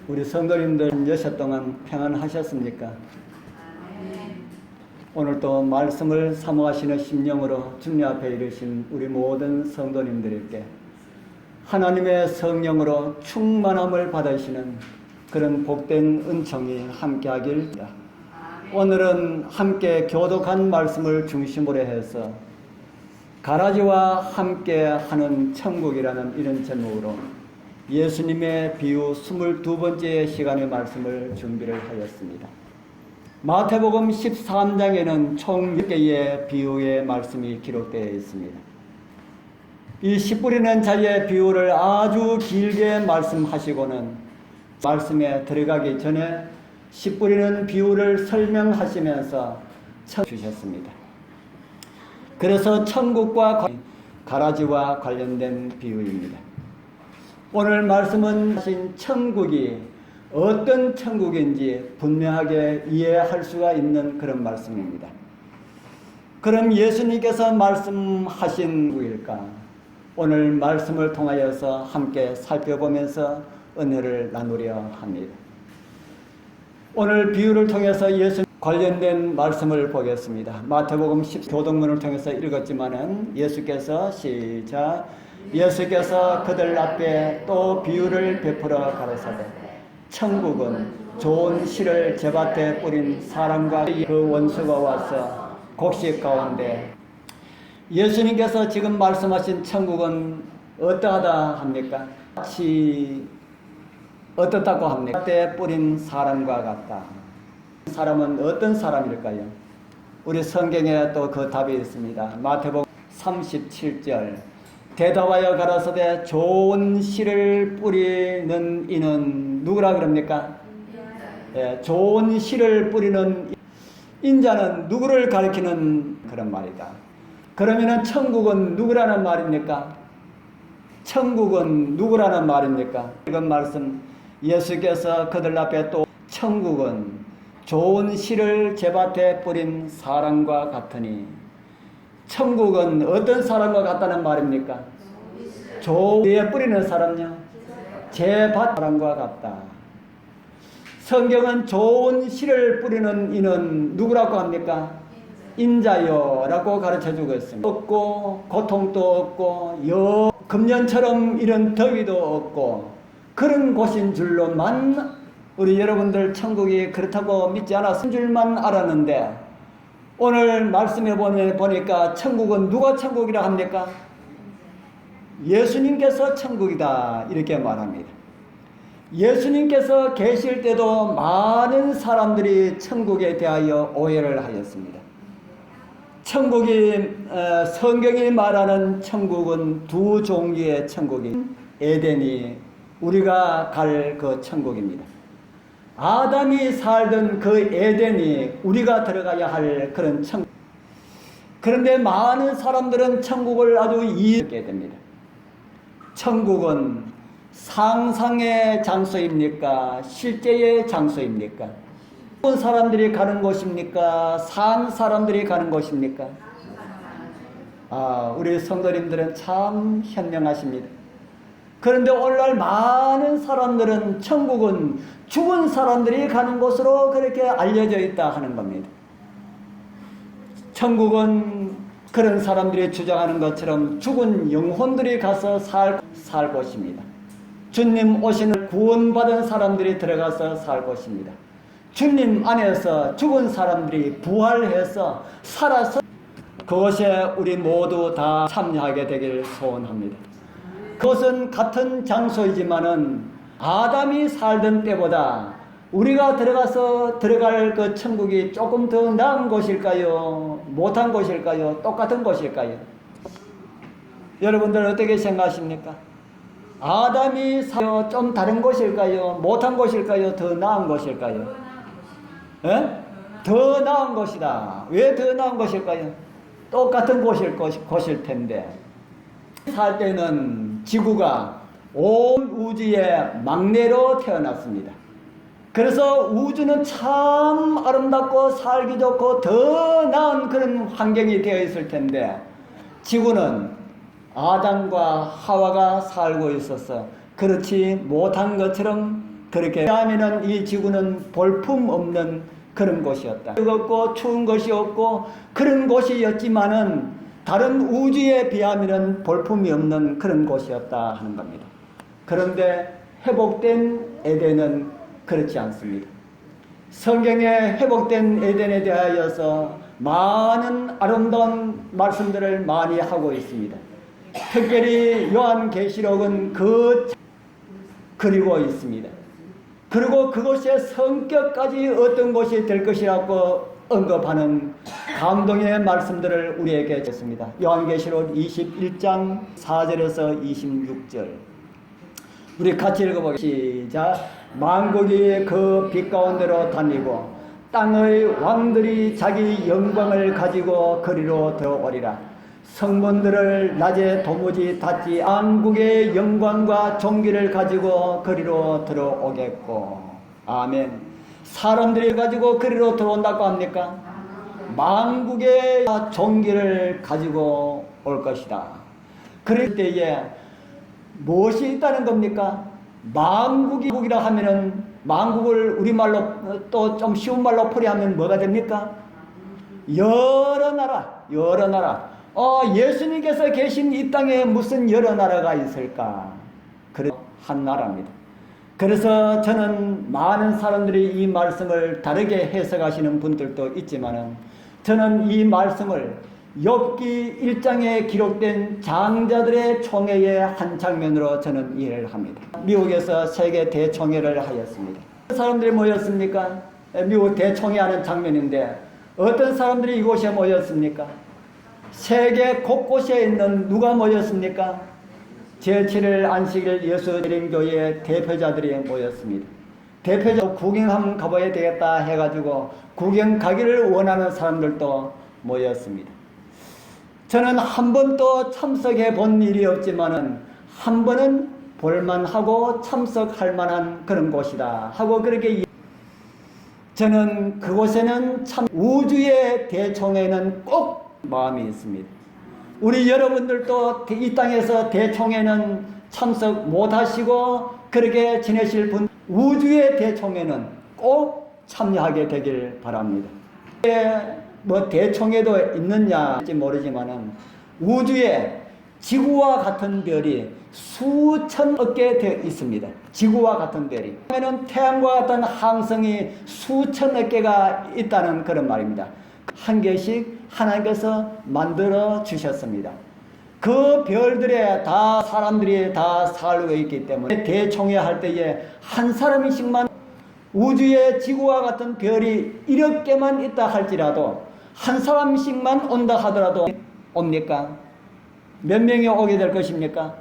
우리 성도님들 여섯 동안 평안하셨습니까? 오늘도 말씀을 사모하시는 심령으로 주님 앞에 이르신 우리 모든 성도님들에게 하나님의 성령으로 충만함을 받으시는 그런 복된 은총이 함께하길 바랍니다. 오늘은 함께 교독한 말씀을 중심으로 해서 가라지와 함께하는 천국이라는 이런 제목으로 예수님의 비유 22번째 시간의 말씀을 준비를 하였습니다. 마태복음 13장에는 총 10개의 비유의 말씀이 기록되어 있습니다. 이 씨 뿌리는 자의 비유를 아주 길게 말씀하시고는 말씀에 들어가기 전에 씨 뿌리는 비유를 설명하시면서 주셨습니다. 그래서 천국과 가라지와 관련된 비유입니다. 오늘 말씀은 하신 천국이 어떤 천국인지 분명하게 이해할 수가 있는 그런 말씀입니다. 그럼 예수님께서 말씀하신 것일까? 오늘 말씀을 통하여서 함께 살펴보면서 은혜를 나누려 합니다. 오늘 비유를 통해서 예수 관련된 말씀을 보겠습니다. 마태복음 10 교독문을 통해서 읽었지만은 예수께서 그들 앞에 또 비유를 베풀어 가라사대 천국은 좋은 씨를 제밭에 뿌린 사람과 그 원수가 와서 곡식 가운데 예수님께서 지금 말씀하신 천국은 어떠하다 합니까? 마치 어떻다고 합니까? 때 뿌린 사람과 같다. 사람은 어떤 사람일까요? 우리 성경에 또 그 답이 있습니다. 마태복음 37절 대답하여 가라사대 좋은 씨를 뿌리는 이는 누구라 그럽니까? 좋은 씨를 뿌리는 인자는 누구를 가리키는 그런 말이다. 그러면은 천국은 누구라는 말입니까? 천국은 누구라는 말입니까? 이건 말씀 예수께서 그들 앞에 또 천국은 좋은 씨를 제밭에 뿌린 사람과 같으니 천국은 어떤 사람과 같다는 말입니까? 좋은 씨에 뿌리는 사람요? 제밭 사람과 같다. 성경은 좋은 씨를 뿌리는 이는 누구라고 합니까? 인자요 라고 가르쳐주고 있습니다. 없고 고통도 없고 금년처럼 이런 더위도 없고 그런 곳인 줄로만 우리 여러분들 천국이 그렇다고 믿지 않았은 줄만 알았는데 오늘 말씀에 보니까 천국은 누가 천국이라 합니까? 예수님께서 천국이다 이렇게 말합니다. 예수님께서 계실 때도 많은 사람들이 천국에 대하여 오해를 하였습니다. 성경이 말하는 천국은 두 종류의 천국인 에덴이 우리가 갈 그 천국입니다. 아담이 살던 그 에덴이 우리가 들어가야 할 그런 천국. 그런데 많은 사람들은 천국을 아주 이해하게 됩니다. 천국은 상상의 장소입니까? 실제의 장소입니까? 어떤 사람들이 가는 곳입니까? 산 사람들이 가는 곳입니까? 우리 성도님들은 참 현명하십니다. 그런데 오늘날 많은 사람들은 천국은 죽은 사람들이 가는 곳으로 그렇게 알려져 있다 하는 겁니다. 천국은 그런 사람들이 주장하는 것처럼 죽은 영혼들이 가서 살 곳입니다. 주님 오시는 구원받은 사람들이 들어가서 살 곳입니다. 주님 안에서 죽은 사람들이 부활해서 살아서 그것에 우리 모두 다 참여하게 되기를 소원합니다. 그것은 같은 장소이지만은 아담이 살던 때보다 우리가 들어갈 그 천국이 조금 더 나은 곳일까요? 못한 곳일까요? 똑같은 곳일까요? 여러분들 어떻게 생각하십니까? 아담이 좀 다른 곳일까요? 못한 곳일까요? 더 나은 곳일까요? 더 나은 곳이다. 왜 더 나은 곳일까요? 똑같은 곳일 텐데 살 때는 지구가 온 우주의 막내로 태어났습니다. 그래서 우주는 참 아름답고 살기 좋고 더 나은 그런 환경이 되어 있을 텐데 지구는 아담과 하와가 살고 있어서 그렇지 못한 것처럼 그렇게 하면은 이 지구는 볼품 없는 그런 곳이었다. 뜨겁고 추운 것이 없고 그런 곳이었지만은 다른 우주에 비하면은 볼품이 없는 그런 곳이었다 하는 겁니다. 그런데 회복된 에덴은 그렇지 않습니다. 성경에 회복된 에덴에 대하여서 많은 아름다운 말씀들을 많이 하고 있습니다. 특별히 요한계시록은 그리고 있습니다. 그리고 그곳의 성격까지 어떤 곳이 될 것이라고 언급하는 감동의 말씀들을 우리에게 했습니다. 요한계시록 21장 4절에서 26절 우리 같이 읽어보겠습니다. 시작. 만국이 그 빛 가운데로 다니고 땅의 왕들이 자기 영광을 가지고 그리로 들어오리라. 성문들을 낮에 도무지 닫지 만국의 영광과 존귀를 가지고 그리로 들어오겠고. 아멘. 사람들이 가지고 그리로 들어온다고 합니까? 만국의 존귀를 가지고 올 것이다. 그럴 때에 무엇이 있다는 겁니까? 만국이라 하면은 만국을 우리말로 또 좀 쉬운 말로 풀이하면 뭐가 됩니까? 여러 나라. 예수님께서 계신 이 땅에 무슨 여러 나라가 있을까? 한 나라입니다. 그래서 저는 많은 사람들이 이 말씀을 다르게 해석하시는 분들도 있지만은 저는 이 말씀을 욥기 1장에 기록된 장자들의 총회의 한 장면으로 저는 이해를 합니다. 미국에서 세계 대총회를 하였습니다. 어떤 사람들이 모였습니까? 미국 대총회하는 장면인데 어떤 사람들이 이곳에 모였습니까? 세계 곳곳에 있는 누가 모였습니까? 제7일 안식일 예수드림교회 대표자들이 모였습니다. 대표자 구경 한번 가봐야 되겠다 해가지고 구경 가기를 원하는 사람들도 모였습니다. 저는 한 번도 참석해 본 일이 없지만은 한 번은 볼만하고 참석할 만한 그런 곳이다 하고 그렇게 저는 그곳에는 참 우주의 대총회는 꼭 마음이 있습니다. 우리 여러분들도 이 땅에서 대총회는 참석 못하시고 그렇게 지내실 분 우주의 대총회는 꼭 참여하게 되길 바랍니다. 뭐 대총회도 있느냐 할지 모르지만은 우주에 지구와 같은 별이 수천억 개 되어 있습니다. 지구와 같은 별이. 그러면 태양과 같은 항성이 수천억 개가 있다는 그런 말입니다. 한 개씩 하나님께서 만들어 주셨습니다. 그 별들에 다 사람들이 다 살고 있기 때문에 대총회 할 때에 한 사람씩만 우주에 지구와 같은 별이 1억 개만 있다 할지라도 한 사람씩만 온다 하더라도 옵니까? 몇 명이 오게 될 것입니까?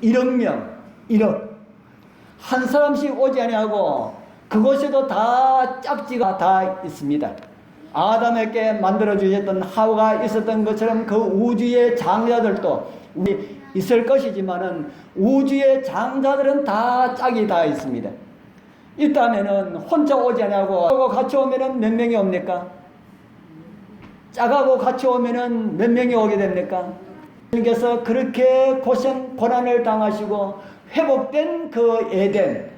1억 명, 1억. 한 사람씩 오지 아니하고 그곳에도 다 짝지가 다 있습니다. 아담에게 만들어주셨던 하와가 있었던 것처럼 그 우주의 장자들도 있을 것이지만은 우주의 장자들은 다 짝이 다 있습니다. 있다면은 혼자 오지 않냐고 같이 오면은 몇 명이 옵니까? 짝하고 같이 오면은 몇 명이 오게 됩니까? 주님께서 그렇게 고난을 당하시고 회복된 그 에덴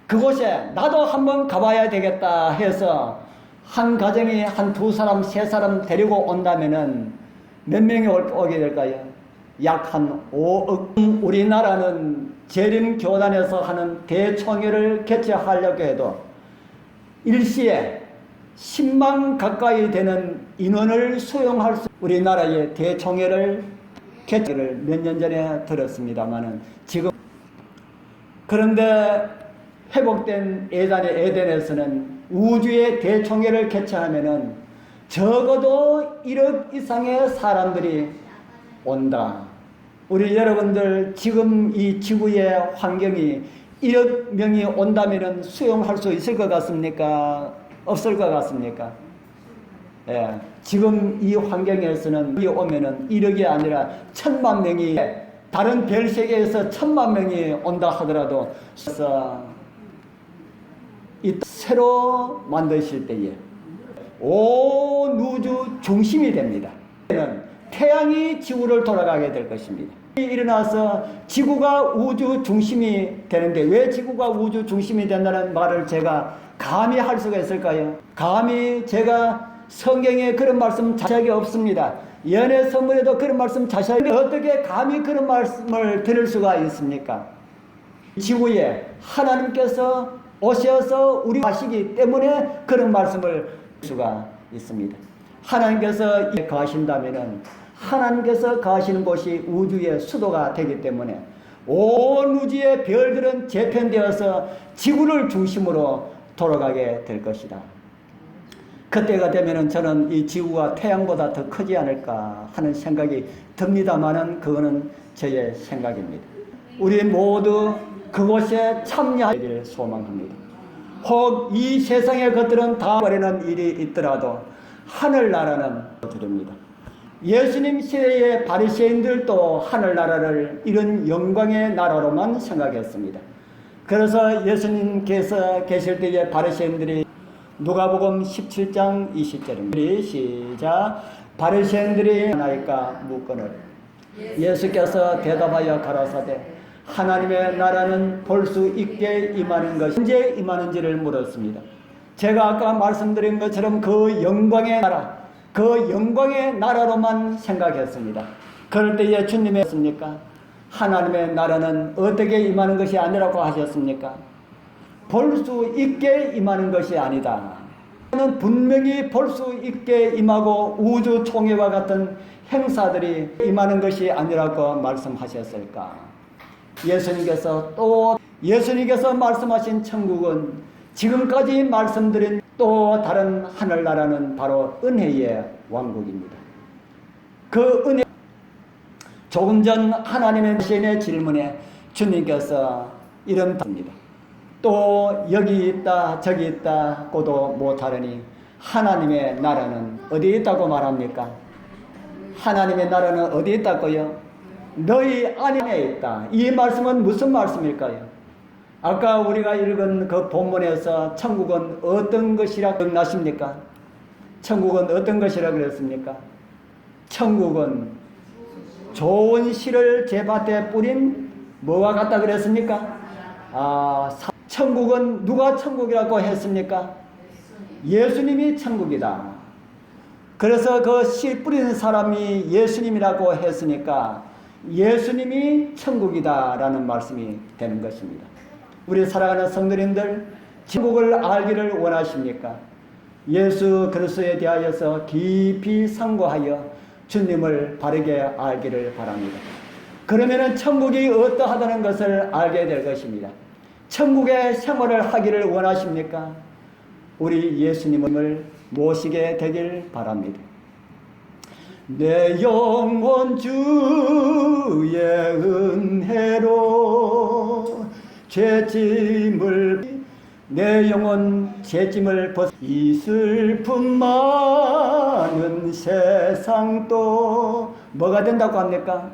그곳에 나도 한번 가봐야 되겠다 해서 한 가정이 한 두 사람, 세 사람 데리고 온다면은 몇 명이 오게 될까요? 약 한 5억. 우리나라는 재림교단에서 하는 대총회를 개최하려고 해도 일시에 10만 가까이 되는 인원을 수용할 수 우리나라의 대총회를 개최를 몇 년 전에 들었습니다만은 지금 그런데 회복된 에덴에서는 우주의 대총회를 개최하면은 적어도 1억 이상의 사람들이 온다. 우리 여러분들 지금 이 지구의 환경이 1억 명이 온다면은 수용할 수 있을 것 같습니까? 없을 것 같습니까? 예, 지금 이 환경에서는 여기 오면은 1억이 아니라 1000만 명이 다른 별 세계에서 1000만 명이 온다 하더라도 이 새로 만드실 때에 온 우주 중심이 됩니다. 태양이 지구를 돌아가게 될 것입니다. 일어나서 지구가 우주 중심이 되는데 왜 지구가 우주 중심이 된다는 말을 제가 감히 할 수가 있을까요? 감히 제가 성경에 그런 말씀 자세하게 없습니다. 연애 선물에도 그런 말씀 자세하게 어떻게 감히 그런 말씀을 들을 수가 있습니까? 지구에 하나님께서 오셔서 우리 하시기 때문에 그런 말씀을 할 수가 있습니다. 하나님께서 거하신다면은 하나님께서 거하시는 곳이 우주의 수도가 되기 때문에 온 우주의 별들은 재편되어서 지구를 중심으로 돌아가게 될 것이다. 그때가 되면은 저는 이 지구가 태양보다 더 크지 않을까 하는 생각이 듭니다만은 그거는 저의 생각입니다. 우리 모두 그곳에 참여하기를 소망합니다. 혹 이 세상의 것들은 다 버리는 일이 있더라도 하늘나라는 드립니다. 예수님 시대의 바리새인들도 하늘나라를 이런 영광의 나라로만 생각했습니다. 그래서 예수님께서 계실 때에 바리새인들이 누가복음 17장 20절입니다. 시작. 바리새인들이 하나이까 묻거늘 예수께서 대답하여 가라사대 하나님의 나라는 볼 수 있게 임하는 것이 언제 임하는지를 물었습니다. 제가 아까 말씀드린 것처럼 그 영광의 나라, 그 영광의 나라로만 생각했습니다. 그럴 때에 주님이 했습니까? 하나님의 나라는 어떻게 임하는 것이 아니라고 하셨습니까? 볼 수 있게 임하는 것이 아니다. 는 분명히 볼 수 있게 임하고 우주 총회와 같은 행사들이 임하는 것이 아니라고 말씀하셨을까? 예수님께서 말씀하신 천국은 지금까지 말씀드린 또 다른 하늘나라는 바로 은혜의 왕국입니다. 그 은혜 조금 전 하나님의 신의 질문에 주님께서 이런 답입니다. 또 여기 있다 저기 있다고도 못하려니 하나님의 나라는 어디에 있다고 말합니까? 하나님의 나라는 어디에 있다고요? 너희 안에 있다. 이 말씀은 무슨 말씀일까요? 아까 우리가 읽은 그 본문에서 천국은 어떤 것이라 기억나십니까? 천국은 어떤 것이라 그랬습니까? 천국은 좋은 씨를 제 밭에 뿌린 뭐와 같다 그랬습니까? 천국은 누가 천국이라고 했습니까? 예수님이 천국이다. 그래서 그 씨 뿌리는 사람이 예수님이라고 했으니까 예수님이 천국이다라는 말씀이 되는 것입니다. 우리 사랑하는 성도님들, 천국을 알기를 원하십니까? 예수 그리스도에 대하여서 깊이 상고하여 주님을 바르게 알기를 바랍니다. 그러면은 천국이 어떠하다는 것을 알게 될 것입니다. 천국의 생활을 하기를 원하십니까? 우리 예수님을 모시게 되길 바랍니다. 내 영혼 주의 은혜로 내 영혼 죄짐을 벗어 이 슬픔 많은 세상도 뭐가 된다고 합니까?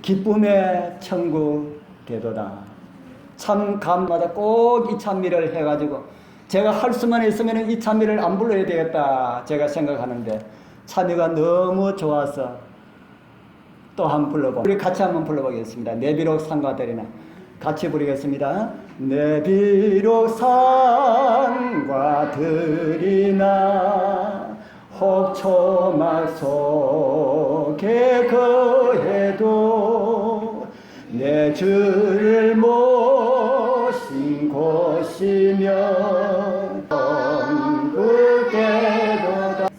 기쁨의 천국 되도다. 참 감마다 꼭 이 찬미를 해가지고 제가 할 수만 있으면 이 찬미를 안 불러야 되겠다 제가 생각하는데 찬미가 너무 좋아서 또 한번 불러보고 우리 같이 한번 불러보겠습니다. 내 비록 산과 들이나 같이 부르겠습니다. 내 비록 산과 들이나 혹 초막 속에 거해도 내 주를 모신 곳이면 천국에도다.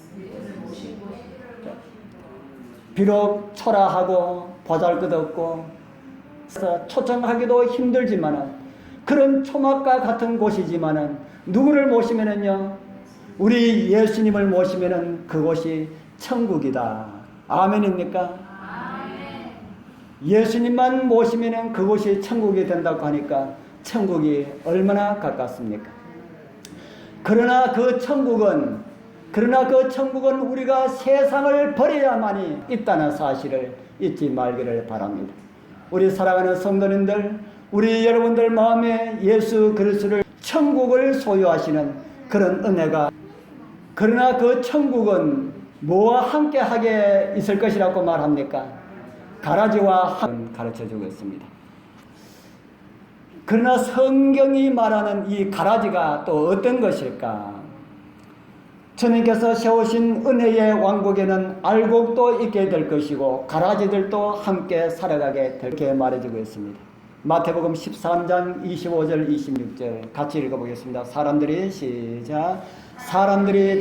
비록 초라하고 보잘것없고 초청하기도 힘들지만은 그런 초막과 같은 곳이지만은 누구를 모시면은요 우리 예수님을 모시면은 그곳이 천국이다. 아멘입니까? 아멘. 예수님만 모시면은 그곳이 천국이 된다고 하니까 천국이 얼마나 가깝습니까? 그러나 그 천국은 우리가 세상을 버려야만이 있다는 사실을 잊지 말기를 바랍니다. 우리 사랑하는 성도님들, 우리 여러분들 마음에 예수 그리스도를 천국을 소유하시는 그런 은혜가, 그러나 그 천국은 뭐와 함께 하게 있을 것이라고 말합니까? 가라지와 가르쳐 주고 있습니다. 그러나 성경이 말하는 이 가라지가 또 어떤 것일까? 주님께서 세우신 은혜의 왕국에는 알곡도 있게 될 것이고 가라지들도 함께 살아가게 될 게 말해주고 있습니다. 마태복음 13장 25절 26절 같이 읽어보겠습니다. 사람들이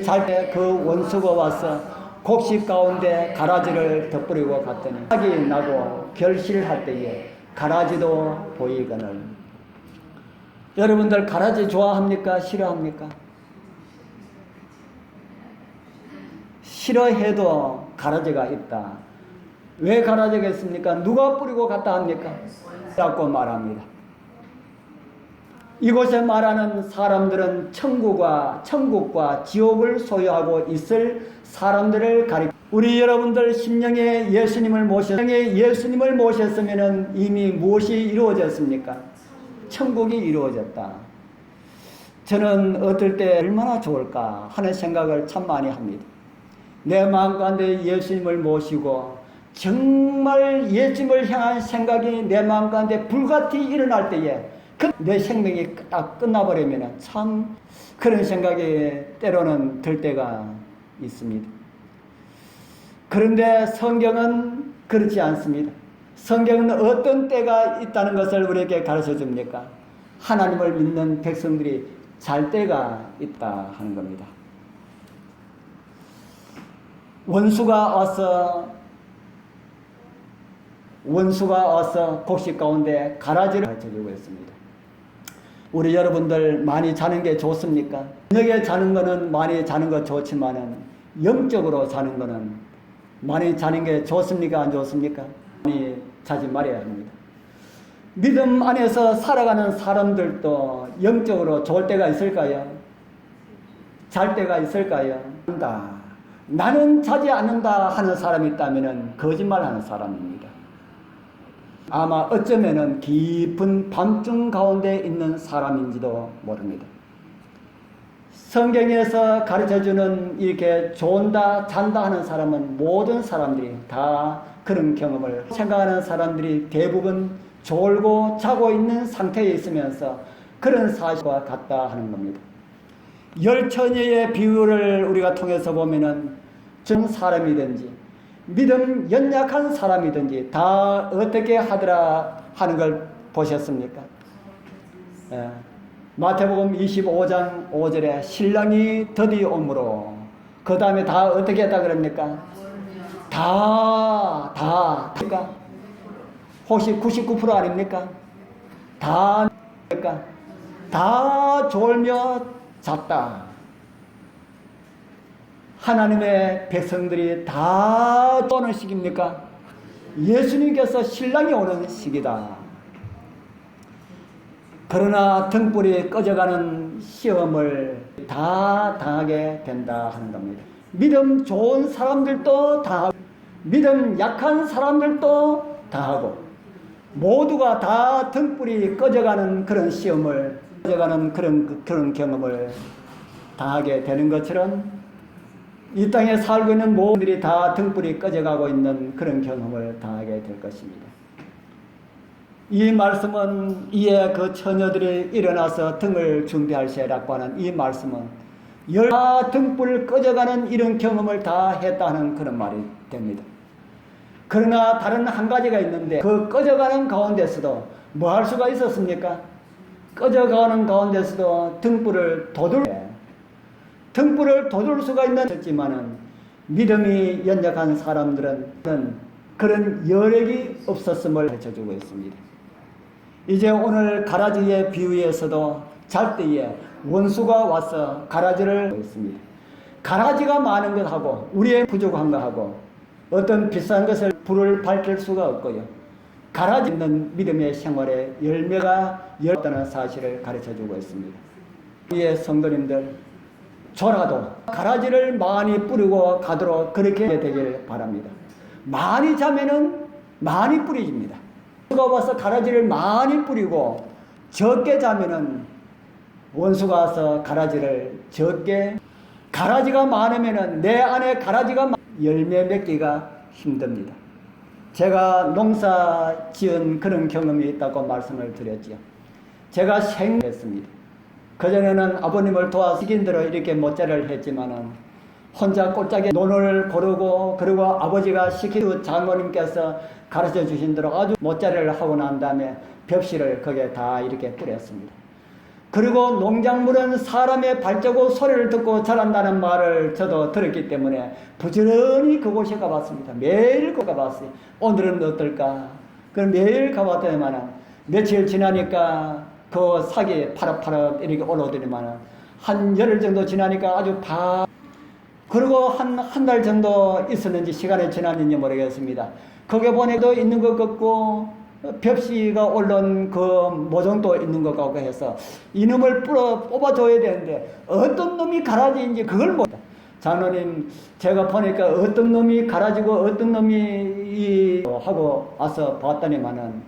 잘 때 그 원수가 와서 곡식 가운데 가라지를 덧뿌리고 갔더니 싹이 나고 결실할 때에 가라지도 보이거늘. 여러분들 가라지 좋아합니까? 싫어합니까? 싫어해도 가라지가 있다. 왜 가라지가 있습니까? 누가 뿌리고 갔다 합니까? 라고 말합니다. 이곳에 말하는 사람들은 천국과 지옥을 소유하고 있을 사람들을 우리 여러분들 심령에 예수님을 모셨으면 이미 무엇이 이루어졌습니까? 천국이 이루어졌다. 저는 어떨 때 얼마나 좋을까 하는 생각을 참 많이 합니다. 내 마음 가운데 예수님을 모시고 정말 예수님을 향한 생각이 내 마음 가운데 불같이 일어날 때에 내 생명이 딱 끝나버리면 참 그런 생각이 때로는 들 때가 있습니다. 그런데 성경은 그렇지 않습니다. 성경은 어떤 때가 있다는 것을 우리에게 가르쳐 줍니까? 하나님을 믿는 백성들이 잘 때가 있다 하는 겁니다. 원수가 와서 곡식 가운데 가라지를 가르쳐주고 있습니다. 우리 여러분들 많이 자는 게 좋습니까? 저녁에 자는 거는 많이 자는 거 좋지만은 영적으로 자는 거는 많이 자는 게 좋습니까? 안 좋습니까? 많이 자지 말아야 합니다. 믿음 안에서 살아가는 사람들도 영적으로 좋을 때가 있을까요? 잘 때가 있을까요? 나는 자지 않는다 하는 사람이 있다면 거짓말하는 사람입니다. 아마 어쩌면은 깊은 밤중 가운데 있는 사람인지도 모릅니다. 성경에서 가르쳐주는 이렇게 좋은다 잔다 하는 사람은 모든 사람들이 다 그런 경험을 생각하는 사람들이 대부분 졸고 자고 있는 상태에 있으면서 그런 사실과 같다 하는 겁니다. 열처녀의 비유를 우리가 통해서 보면은 전 사람이든지 믿음 연약한 사람이든지 다 어떻게 하더라 하는 걸 보셨습니까? 마태복음 25장 5절에 신랑이 더디 오므로 그 다음에 다 어떻게 했다 그럽니까? 그러니까 혹시 99% 아닙니까? 다 졸며 잤다. 하나님의 백성들이 다 오는 시기입니까? 예수님께서 신랑이 오는 시기다. 그러나 등불이 꺼져가는 시험을 다 당하게 된다 하는 겁니다. 믿음 좋은 사람들도 다 하고 믿음 약한 사람들도 다 하고 모두가 다 등불이 꺼져가는 그런 시험을 꺼져가는 그런 경험을 당하게 되는 것처럼 이 땅에 살고 있는 모든 분들이 다 등불이 꺼져가고 있는 그런 경험을 당하게 될 것입니다. 이 말씀은 이에 그 처녀들이 일어나서 등을 준비할세라고 하는 이 말씀은 등불 꺼져가는 이런 경험을 다 했다는 그런 말이 됩니다. 그러나 다른 한 가지가 있는데 그 꺼져가는 가운데서도 뭐 할 수가 있었습니까? 꺼져가는 가운데서도 등불을 돋울 수가 있지만은 믿음이 연약한 사람들은 그런 여력이 없었음을 가르쳐주고 있습니다. 이제 오늘 가라지의 비유에서도 잘 때에 원수가 와서 가라지를 있습니다. 가라지가 많은 것하고 우리의 부족한 것하고 어떤 비싼 것을 불을 밝힐 수가 없고요. 가라지 있는 믿음의 생활에 열매가 열다는 사실을 가르쳐주고 있습니다. 우리의 성도님들 저라도 가라지를 많이 뿌리고 가도록 그렇게 되길 바랍니다. 많이 자면은 많이 뿌려집니다. 원수가 와서 가라지를 많이 뿌리고 적게 자면은 원수가 와서 가라지를 적게 가라지가 많으면은 내 안에 가라지가 열매 맺기가 힘듭니다. 제가 농사 지은 그런 경험이 있다고 말씀을 드렸죠. 제가 생했습니다. 그전에는 아버님을 도와 시킨 대로 이렇게 모짜를 했지만은 혼자 꼴짝에 논을 고르고 그리고 아버지가 시키고 장모님께서 가르쳐 주신 대로 아주 모짜를 하고 난 다음에 벽실을 거기에 다 이렇게 뿌렸습니다. 그리고 농작물은 사람의 발자국 소리를 듣고 자란다는 말을 저도 들었기 때문에 부지런히 그곳에 가봤습니다. 매일 가봤어요. 오늘은 어떨까? 그럼 매일 가봤더니만은 며칠 지나니까 그 삭이 파릇파릇 이렇게 올라오더니만은 한 열흘 정도 지나니까 아주 그리고 한 달 정도 있었는지 시간이 지났는지 모르겠습니다. 거기에 보내도 있는 것 같고 벽시가 올라온 그 모종도 있는 것 같고 해서 이놈을 뽑아줘야 되는데 어떤 놈이 가라지인지 그걸 모르다. 장로님 제가 보니까 어떤 놈이 가라지고 어떤 놈이 하고 와서 봤더니만은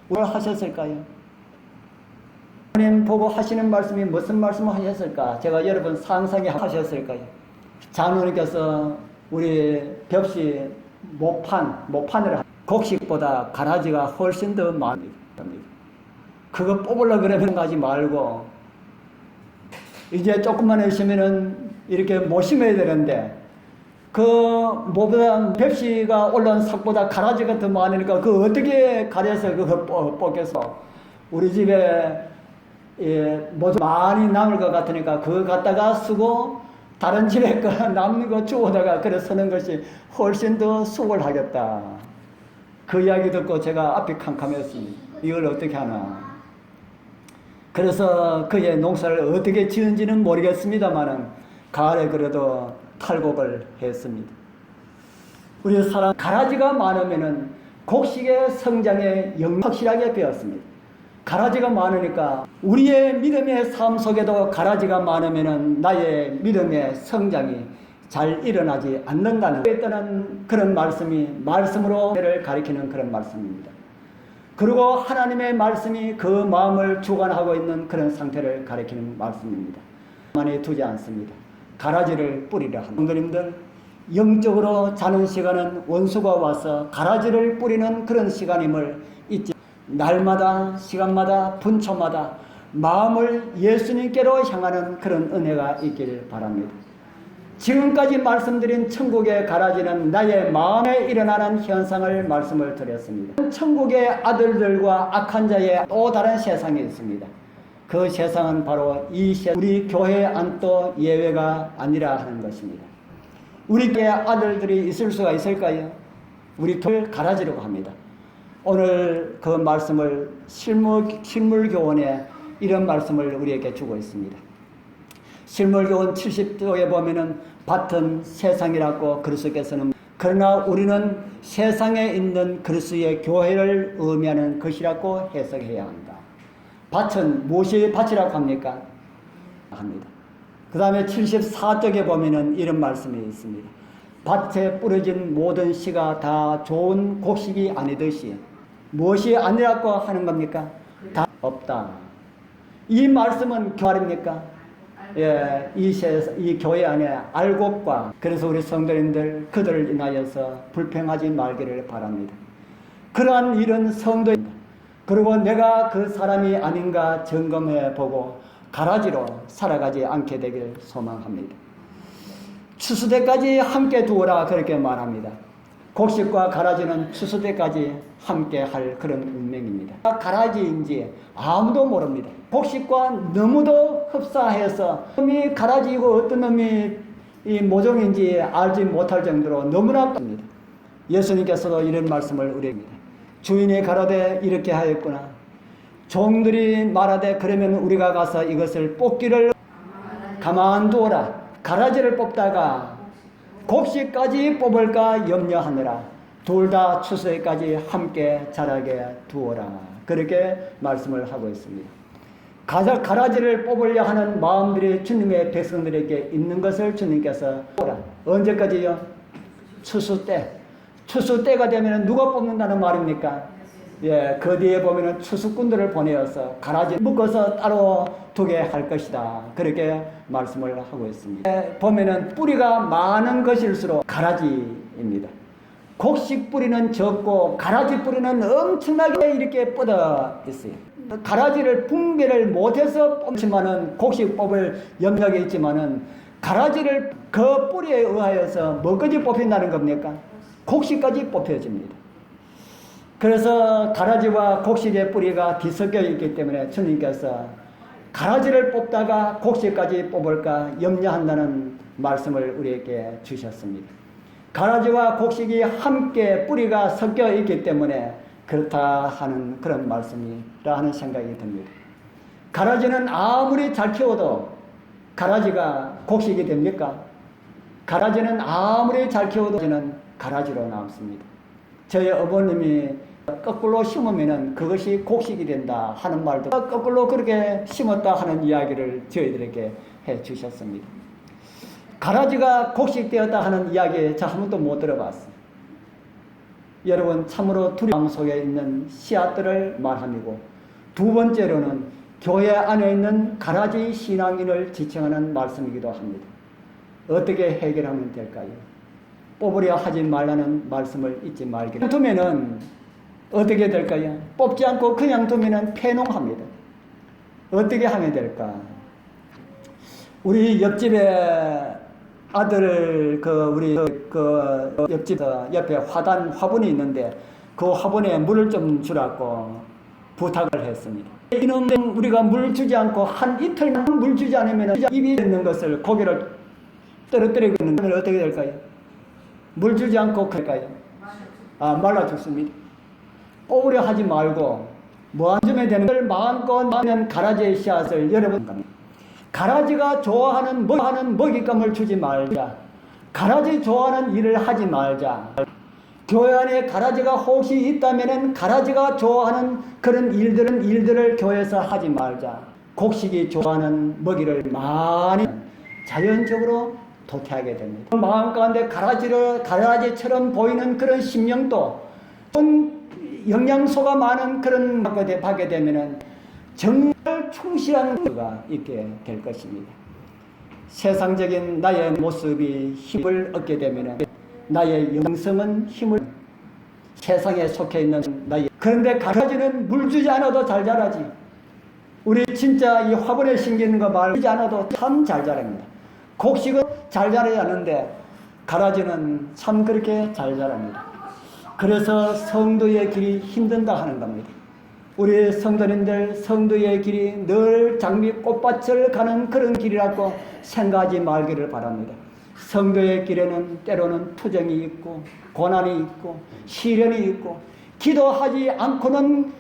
뭘 하셨을까요? 장로님 보고 하시는 말씀이 무슨 말씀을 하셨을까? 제가 여러분 상상해 하셨을까요? 장로님께서 우리 벽시 모판을 곡식보다 가라지가 훨씬 더 많습니다. 그거 뽑으려고 그러면 가지 말고 이제 조금만 있으면은 이렇게 못 심어야 되는데 그 뭐보다 벽시가 올라온 삭보다 가라지가 더 많으니까 그 어떻게 가려서 그거 뽑겠어? 우리 집에 뭐 많이 남을 것 같으니까 그거 갖다가 쓰고 다른 집에 거 남는 거 주워다가 그래 쓰는 것이 훨씬 더 수월하겠다. 그 이야기 듣고 제가 앞이 캄캄했습니다. 이걸 어떻게 하나. 그래서 그의 농사를 어떻게 지은지는 모르겠습니다만은 가을에 그래도 탈곡을 했습니다. 우리 사람 가라지가 많으면은 곡식의 성장에 확실하게 배웠습니다. 가라지가 많으니까 우리의 믿음의 삶 속에도 가라지가 많으면은 나의 믿음의 성장이 잘 일어나지 않는다는 했다는 그런 말씀으로 를 가리키는 그런 말씀입니다. 그리고 하나님의 말씀이 그 마음을 주관하고 있는 그런 상태를 가리키는 말씀입니다. 많이 두지 않습니다. 가라지를 뿌리라 하는 성도님들 영적으로 자는 시간은 원수가 와서 가라지를 뿌리는 그런 시간임을 잊지 날마다 시간마다 분초마다 마음을 예수님께로 향하는 그런 은혜가 있기를 바랍니다. 지금까지 말씀드린 천국의 가라지는 나의 마음에 일어나는 현상을 말씀을 드렸습니다. 천국의 아들들과 악한 자의 또 다른 세상이 있습니다. 그 세상은 바로 우리 교회 안도 예외가 아니라 하는 것입니다. 우리 교회 아들들이 있을 수가 있을까요? 우리 교회를 가라지라고 합니다. 오늘 그 말씀을 실물교훈에 이런 말씀을 우리에게 주고 있습니다. 실물교훈 70쪽에 보면은 밭은 세상이라고 그리스도께서는 그러나 우리는 세상에 있는 그리스도의 교회를 의미하는 것이라고 해석해야 한다. 밭은 무엇이 밭이라고 합니까? 합니다. 그 다음에 74쪽에 보면은 이런 말씀이 있습니다. 밭에 뿌려진 모든 씨가 다 좋은 곡식이 아니듯이 무엇이 아니라고 하는 겁니까? 다 없다. 이 말씀은 교활입니까? 예, 이 교회 안에 알곡과 그래서 우리 성도님들 그들을 인하여서 불평하지 말기를 바랍니다. 그러한 일은 성도입니다. 그리고 내가 그 사람이 아닌가 점검해 보고 가라지로 살아가지 않게 되길 소망합니다. 추수 때까지 함께 두어라 그렇게 말합니다. 곡식과 가라지는 추수 때까지 함께 할 그런 운명입니다. 가라지인지 아무도 모릅니다. 곡식과 너무도 흡사해서 놈이 가라지이고 어떤 놈이 이 모종인지 알지 못할 정도로 너무나 큽니다. 예수님께서도 이런 말씀을 우리에게 주인이 가라되 이렇게 하였구나. 종들이 말하되 그러면 우리가 가서 이것을 뽑기를 가만두어라. 가라지를 뽑다가 곡식까지 뽑을까 염려하느라 둘 다 추수에까지 함께 자라게 두어라. 그렇게 말씀을 하고 있습니다. 가라지를 뽑으려 하는 마음들이 주님의 백성들에게 있는 것을 주님께서 언제까지요? 추수 때. 추수 때가 되면 누가 뽑는다는 말입니까? 예, 그 뒤에 보면은 추수꾼들을 보내어서 가라지 묶어서 따로 두게 할 것이다. 그렇게 말씀을 하고 있습니다. 보면은 뿌리가 많은 것일수록 가라지입니다. 곡식 뿌리는 적고 가라지 뿌리는 엄청나게 이렇게 뻗어 있어요. 가라지를 분배를 못해서 뽑지만은 곡식 뽑을 염려가 있지만은 가라지를 그 뿌리에 의하여서 뭐까지 뽑힌다는 겁니까? 곡식까지 뽑혀집니다. 그래서 가라지와 곡식의 뿌리가 뒤섞여 있기 때문에 주님께서 가라지를 뽑다가 곡식까지 뽑을까 염려한다는 말씀을 우리에게 주셨습니다. 가라지와 곡식이 함께 뿌리가 섞여 있기 때문에 그렇다 하는 그런 말씀이라 하는 생각이 듭니다. 가라지는 아무리 잘 키워도 가라지가 곡식이 됩니까? 가라지는 아무리 잘 키워도 가라지로 남습니다. 저희 어머님이 거꾸로 심으면 그것이 곡식이 된다 하는 말도 거꾸로 그렇게 심었다 하는 이야기를 저희들에게 해 주셨습니다. 가라지가 곡식되었다 하는 이야기 저 한 번도 못 들어봤어요. 여러분 참으로 두려움 속에 있는 씨앗들을 말함이고 두 번째로는 교회 안에 있는 가라지 신앙인을 지칭하는 말씀이기도 합니다. 어떻게 해결하면 될까요? 뽑으려 하지 말라는 말씀을 잊지 말기를. 두면은 어떻게 될까요? 뽑지 않고 그냥 두면은 폐농합니다. 어떻게 하면 될까? 우리 옆집에 아들 우리 옆집 옆에 화분이 있는데 그 화분에 물을 좀 주라고 부탁을 했습니다. 이놈 우리가 물 주지 않고 한 이틀만 물 주지 않으면 입이 있는 것을 고개를 떨어뜨리고 있는 건 어떻게 될까요? 물 주지 않고 그럴까요? 말라 죽습니다. 뽑으려 하지 말고 뭐 안 주면 되는 걸 마음껏 많은 가라지의 씨앗을 여러분 가라지가 좋아하는 먹잇감을 주지 말자. 가라지 좋아하는 일을 하지 말자. 교회 안에 가라지가 혹시 있다면은 가라지가 좋아하는 그런 일들을 교회에서 하지 말자. 곡식이 좋아하는 먹이를 많이 자연적으로 도태하게 됩니다. 마음 가운데 가라지처럼 보이는 그런 심령도 영양소가 많은 그런 것을 받게 되면은 정말 충실한 수가 있게 될 것입니다. 세상적인 나의 모습이 힘을 얻게 되면 나의 영성은 힘을 세상에 속해 있는 그런데 가라지는 물 주지 않아도 잘 자라지. 우리 진짜 이 화분에 심기는 거 말 주지 않아도 참 잘 자랍니다. 곡식은 잘 자라지 않는데 가라지는 참 그렇게 잘 자랍니다. 그래서 성도의 길이 힘든다 하는 겁니다. 우리 성도님들 성도의 길이 늘 장미 꽃밭을 가는 그런 길이라고 생각하지 말기를 바랍니다. 성도의 길에는 때로는 투정이 있고 고난이 있고 시련이 있고 기도하지 않고는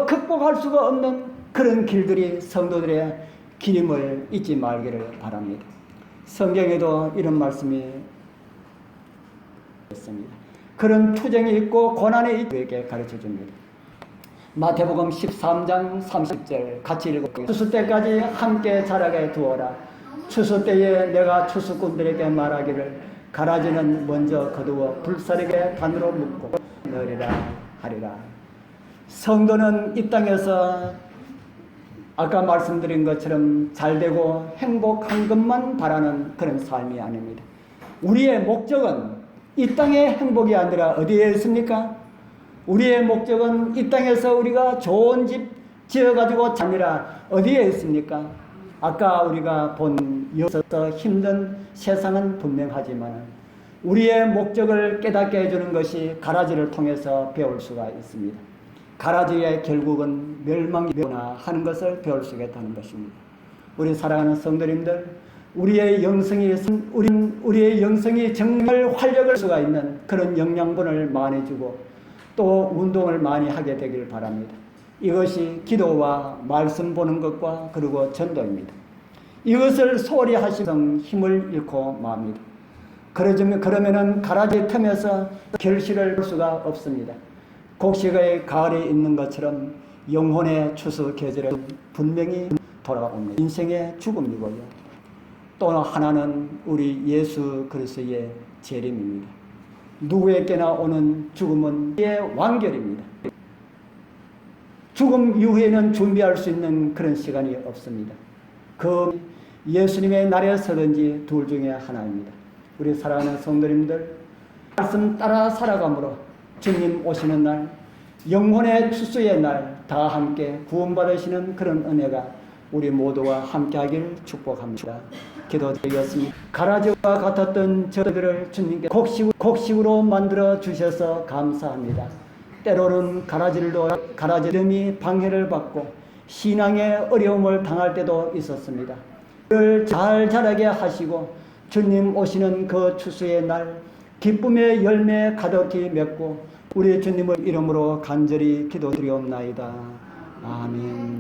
극복할 수가 없는 그런 길들이 성도들의 길임을 잊지 말기를 바랍니다. 성경에도 이런 말씀이 있습니다. 그런 투정이 있고 고난이 있게 가르쳐 줍니다. 마태복음 13장 30절 같이 읽어볼게요. 추수 때까지 함께 자라게 두어라. 추수 때에 내가 추수꾼들에게 말하기를 가라지는 먼저 거두어 불사르게 단으로 묶고 넣으리라 하리라. 성도는 이 땅에서 아까 말씀드린 것처럼 잘되고 행복한 것만 바라는 그런 삶이 아닙니다. 우리의 목적은 이 땅의 행복이 아니라 어디에 있습니까? 우리의 목적은 이 땅에서 우리가 좋은 집 지어가지고 아니라 어디에 있습니까? 아까 우리가 본 여기서 힘든 세상은 분명하지만 우리의 목적을 깨닫게 해주는 것이 가라지를 통해서 배울 수가 있습니다. 가라지의 결국은 멸망이구나 하는 것을 배울 수 있다는 것입니다. 우리 사랑하는 성도님들, 우리의 영성이 정말 활력을 수가 있는 그런 영양분을 많이 주고 또 운동을 많이 하게 되길 바랍니다. 이것이 기도와 말씀 보는 것과 그리고 전도입니다. 이것을 소홀히 하시면 힘을 잃고 맙니다. 그러면은 가라지 틈에서 결실을 볼 수가 없습니다. 곡식의 가을이 있는 것처럼 영혼의 추수 계절은 분명히 돌아옵니다. 인생의 죽음이고요. 또 하나는 우리 예수 그리스도의 재림입니다. 누구에게나 오는 죽음은 완결입니다. 죽음 이후에는 준비할 수 있는 그런 시간이 없습니다. 그 예수님의 날에 서든지 둘 중에 하나입니다. 우리 사랑하는 성도님들, 말씀 따라 살아감으로 주님 오시는 날, 영혼의 추수의 날 다 함께 구원받으시는 그런 은혜가 우리 모두와 함께하길 축복합니다. 기도드리겠습니다. 가라지와 같았던 저들을 주님께 곡식으로 만들어 주셔서 감사합니다. 때로는 가라지름이 방해를 받고 신앙의 어려움을 당할 때도 있었습니다. 그를 잘 자라게 하시고 주님 오시는 그 추수의 날 기쁨의 열매 가득히 맺고 우리 주님의 이름으로 간절히 기도드리옵나이다. 아멘.